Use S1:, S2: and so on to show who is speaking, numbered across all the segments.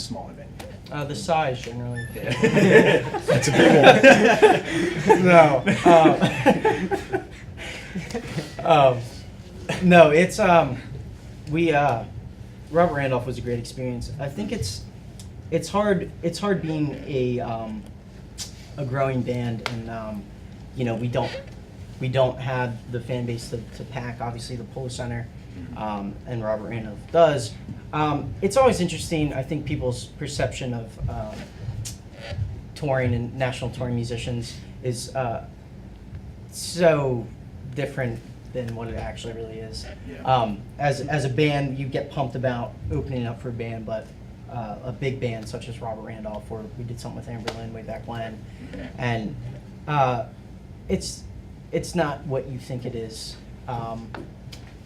S1: smaller venue?
S2: The size generally.
S1: That's a big one.
S2: No. No, it's Robert Randolph was a great experience. I think it's hard being a growing band, and we don't have the fan base to pack. Obviously, the Polo Center and Robert Randolph does. It's always interesting. I think people's perception of touring and national touring musicians is so different than what it actually really is.
S1: Yeah.
S2: As a band, you get pumped about opening up for a band, but a big band such as Robert Randolph, where we did something with Amberlin way back when, and it's not what you think it is.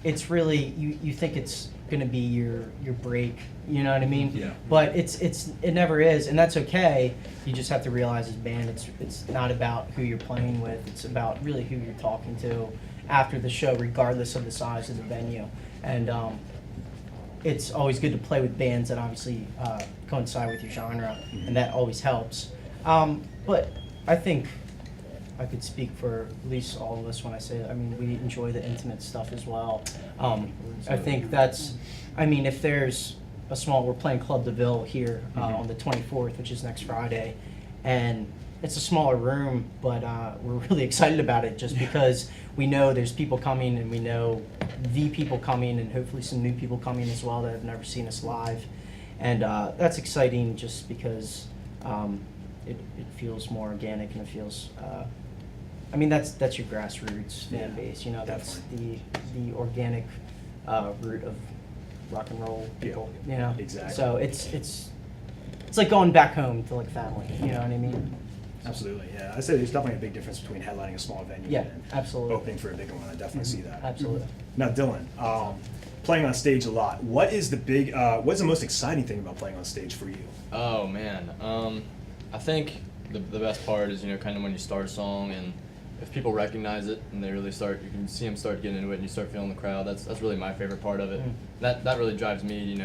S2: It's really you think it's gonna be your break, you know what I mean?
S1: Yeah.
S2: But it never is, and that's okay. You just have to realize as a band, it's not about who you're playing with. It's about really who you're talking to after the show, regardless of the size of the venue. And it's always good to play with bands that obviously coincide with your genre, and that always helps. But I think I could speak for at least all of us when I say that. I mean, we enjoy the intimate stuff as well. I think if there's we're playing Club DeVille here on the 24th, which is next Friday, and it's a smaller room, but we're really excited about it just because we know there's people coming, and we know the people coming, and hopefully some new people coming as well that have never seen us live. And that's exciting just because it feels more organic, and it feels, that's your grassroots fan base, that's the organic root of rock and roll people,
S1: Exactly.
S2: So it's like going back home to like family, you know what I mean?
S1: Absolutely, yeah. I say there's definitely a big difference between headlining a small venue and
S2: absolutely.
S1: opening for a bigger one. I definitely see that.
S2: Absolutely.
S1: Now, Dylan, playing on stage a lot. What is what's the most exciting thing about playing on stage for you?
S3: Oh man, I think the best part is kind of when you start a song, and if people recognize it and they really start, you can see them start getting into it, and you start feeling the crowd. That's really my favorite part of it. That really drives me,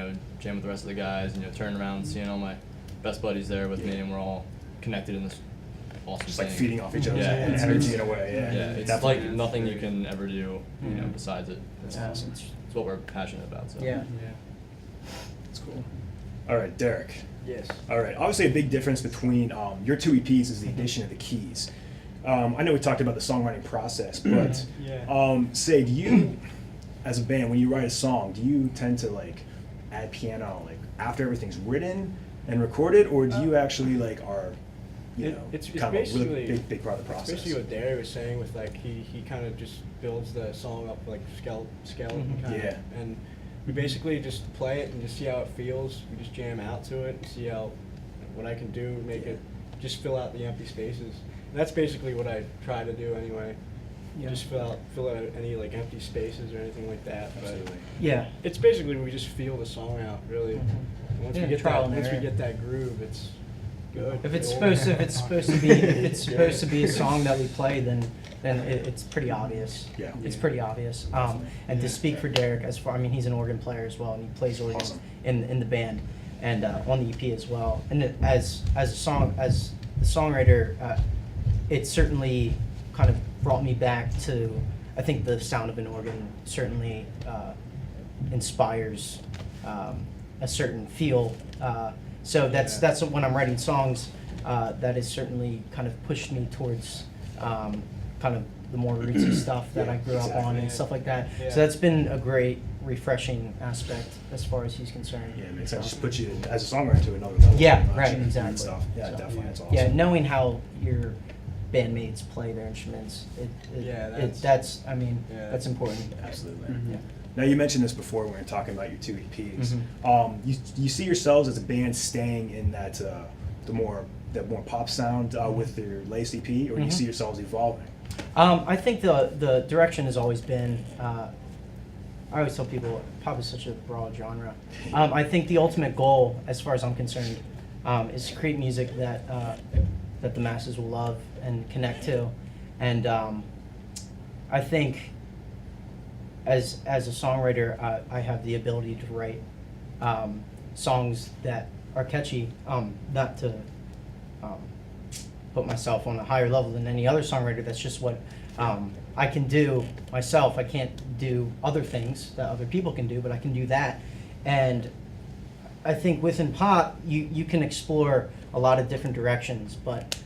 S3: jam with the rest of the guys, turn around, seeing all my best buddies there with me, and we're all connected in this awesome
S1: Just
S3: thing.
S1: like feeding off each other's
S3: it's
S1: energy in a way.
S3: Yeah, it's
S1: definitely.
S3: like nothing you can ever do, besides it.
S1: That's awesome.
S3: It's what we're passionate about. So.
S2: Yeah.
S1: That's cool. All right, Derek.
S4: Yes.
S1: All right. Obviously, a big difference between your two EPs is the addition of the keys. I know we talked about the songwriting process, but say, do you, as a band, when you write a song, do you tend to add piano after everything's written and recorded, or do you actually are
S4: it's
S1: kind of a really
S4: basically
S1: big part of the process?
S4: Basically, what Darry was saying with he kind of just builds the song up like skeleton kind of, and we basically just play it and just see how it feels. We just jam out to it and see what I can do, make it just fill out the empty spaces. And that's basically what I try to do anyway. Just fill out any empty spaces or anything like that.
S1: Absolutely.
S2: Yeah.
S4: It's basically we just feel the song out really. And once we get that groove, it's good.
S2: If it's supposed to be a song that we play, then it's pretty obvious.
S1: Yeah.
S2: It's pretty obvious. And to speak for Derek, he's an organ player as well, and he plays organ in the band and on the EP as well. And as the songwriter, it certainly kind of brought me back to, I think the sound of an organ certainly inspires a certain feel. So that's when I'm writing songs, that has certainly kind of pushed me towards kind of the more rootsy stuff that I grew up on and stuff like that.
S4: Yeah.
S2: So that's been a great, refreshing aspect as far as he's concerned.
S1: Yeah, it makes sense. Just put you as a songwriter to another level.
S2: Yeah, right,
S1: And
S2: exactly.
S1: stuff. Yeah,
S2: So,
S1: definitely. That's awesome.
S2: Yeah, knowing how your bandmates play their instruments, that's important.
S1: Absolutely.
S2: Yeah.
S1: Now, you mentioned this before when we were talking about your two EPs. You see yourselves as a band staying in that the more pop sound with your latest EP, or do you see yourselves evolving?
S2: I think the direction has always been, I always tell people, pop is such a broad genre. I think the ultimate goal, as far as I'm concerned, is to create music that the masses will love and connect to. And I think as a songwriter, I have the ability to write songs that are catchy. Not to put myself on a higher level than any other songwriter. That's just what I can do myself. I can't do other things that other people can do, but I can do that. And I think within pop, you can explore a lot of different directions, but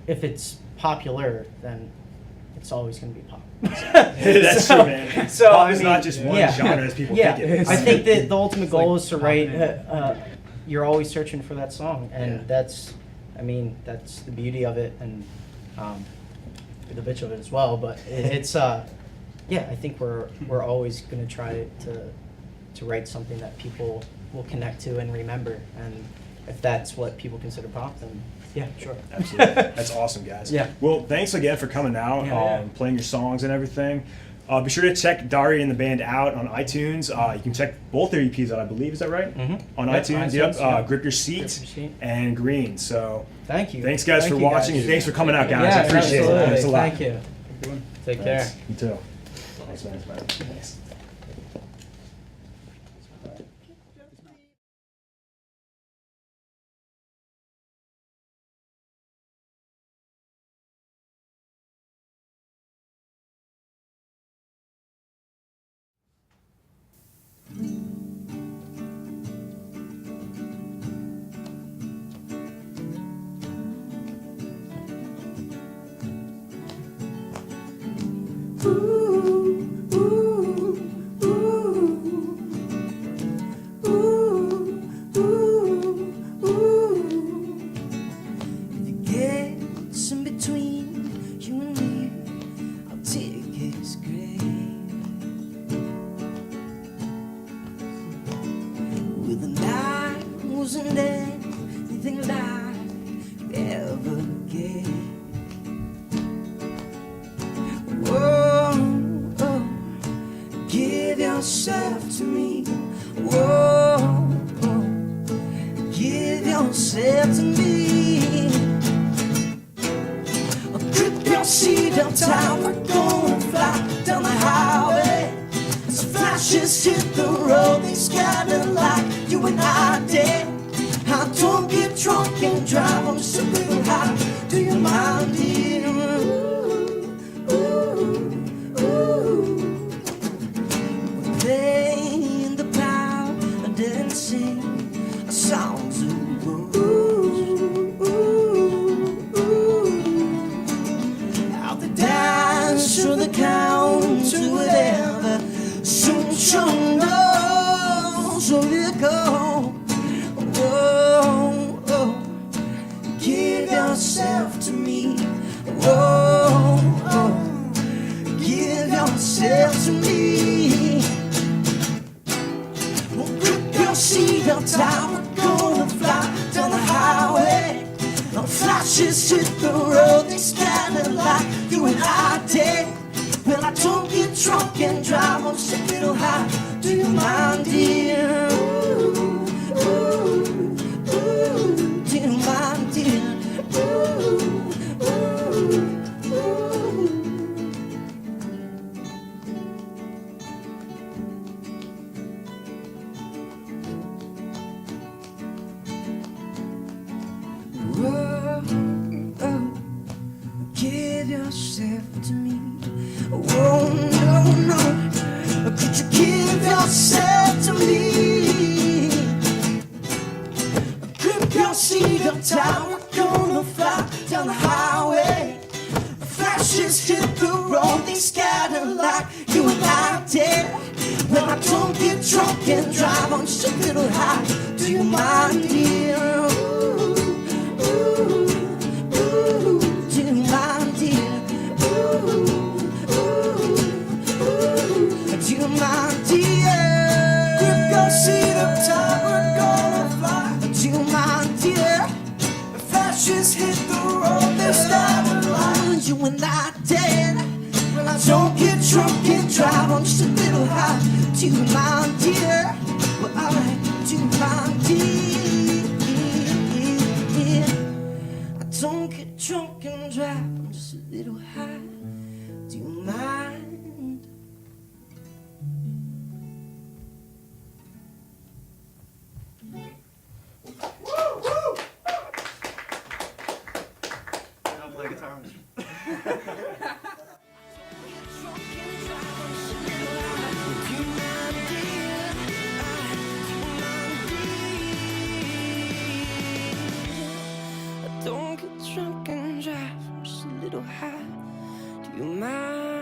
S2: if it's popular, then it's always going to be pop.
S1: That's true, man.
S2: So,
S1: Pop
S2: I
S1: is
S2: mean,
S1: not just one
S2: yeah,
S1: genre as people
S2: yeah.
S1: think it is.
S2: I think that the ultimate goal
S5: like
S2: is to write.
S5: popping
S2: You're always searching for that song, and
S1: Yeah.
S2: that's the beauty of it, and the bitch of it as well. But it's yeah, I think we're always going to try to write something that people will connect to and remember, and if that's what people consider pop, then yeah, sure.
S1: Absolutely. That's awesome, guys.
S2: Yeah.
S1: Well, thanks again for coming out,
S2: Yeah.
S1: playing your songs and everything. Be sure to check Darry and the band out on iTunes. You can check both their EPs out, I believe. Is that right?
S2: Mhm.
S1: On
S2: Yep,
S1: iTunes.
S2: iTunes,
S1: Yep.
S2: yeah.
S1: Grip Your Seat,
S2: Grip Your Seat.
S1: and Green. So
S2: Thank you.
S1: thanks, guys,
S2: Thank
S1: for
S2: you,
S1: watching,
S2: guys.
S1: and thanks for coming out, guys.
S2: Yeah,
S1: I appreciate
S2: absolutely.
S1: it. Thanks a lot.
S2: Thank you. Take care.
S1: Thanks. You too. Thanks, man. Thanks.
S6: If it gets in between you and me, I'll take his grave. Well, the night wasn't anything like you ever gave. Whoa, oh, give yourself to me. Whoa, oh, give yourself to me. Grip your seat up tight, we're gonna fly down the highway. As flashes hit the road, they scatter like you and I did. I don't get drunk and drive, I'm just a little high. Do you mind, dear? We're playing the power of dancing songs of out the dance or the count to whatever suits your nose. So you go. Whoa, oh, give yourself to me. Whoa, oh, give yourself to me. Well, grip your seat up tight, we're gonna fly down the highway. No flashes hit the road, they scatter like you and I did. Well, I don't get drunk and drive, I'm just a little high. Do you mind, dear? Do you mind, dear? Whoa, oh, give yourself to me. Whoa, no, no, could you give yourself to me? Grip your seat up tight, we're gonna fly down the highway. Flashes hit the road, they scatter like you and I did. Well, I don't get drunk and drive, I'm just a little high. Do you mind, dear? Do you mind, dear? Do you mind, dear? Grip your seat up tight, we're gonna fly. Do you mind, dear? The flashes hit the road, they're starting like you and I did. Well, I don't get drunk and drive, I'm just a little high. Do you mind, dear? Well, alright, do you mind, dear? I don't get drunk and drive, I'm just a little high. Do you mind? drunk and drive just a little high. Do you mind?